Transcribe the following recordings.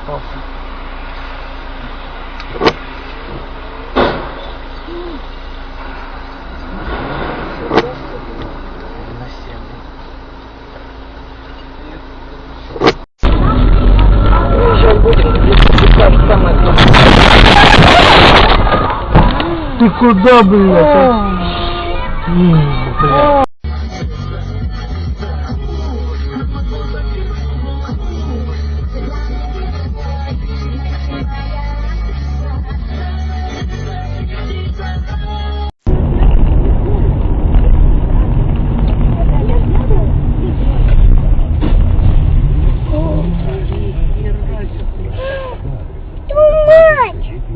попался. На 7. Сейчас будем писать самое главное. Ты куда, блядь? Блядь.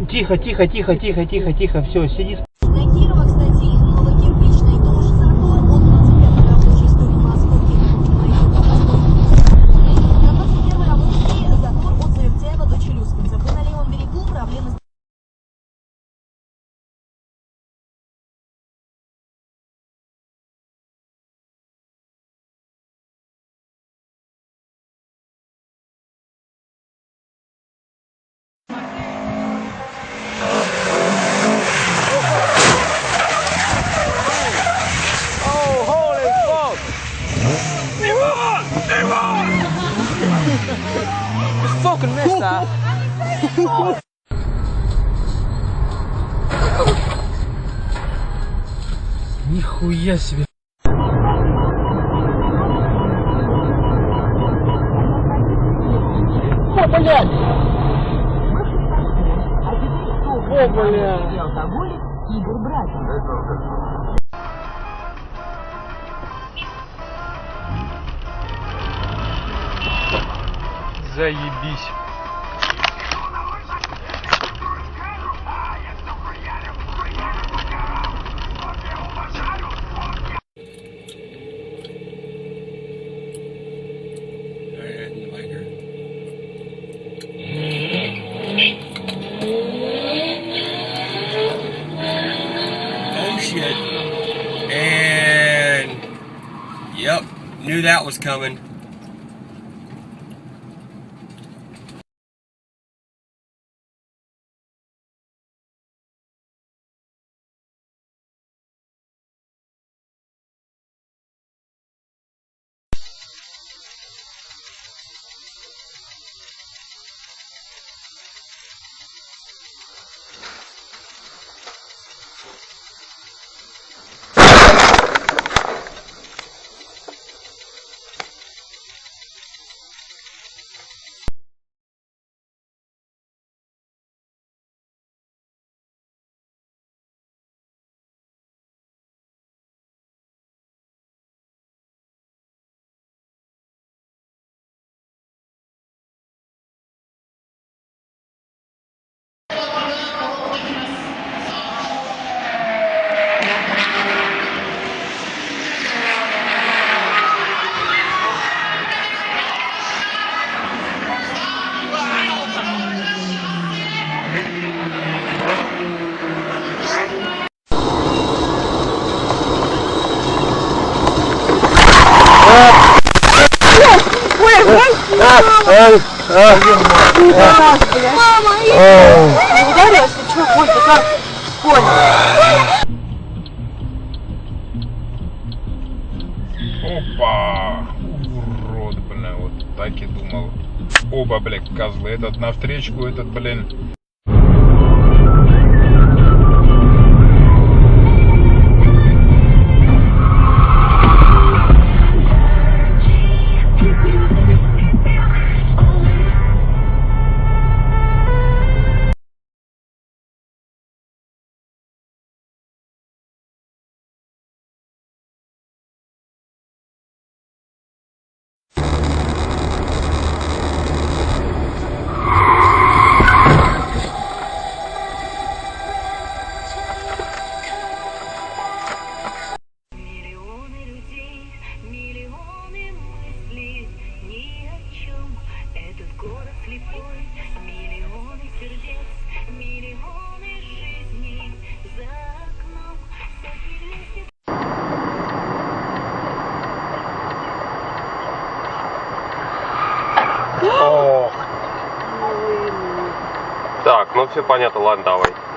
Тихо, тихо, тихо, тихо, тихо, тихо, все, сиди. Кирова, кстати, из Новокирпичной до Шизарто от 25 рабочей истории по осколке на 21 рабочий затор от Заревцеева до Челюскинца. Вы на левом берегу, проблемы с... Fucking missed that. Нихуя себе. О, блядь! О, блядь! Алкоголик Игорь Братин. Заебись. Oh shit. And yep, knew that was coming. Мама, не ударилась, ты чего, Коль, ты как? Коль. Опа! Урод, бля, вот так и думал. Оба, бля, козлы. Этот навстречку, этот, блин. все понятно, ладно, давай.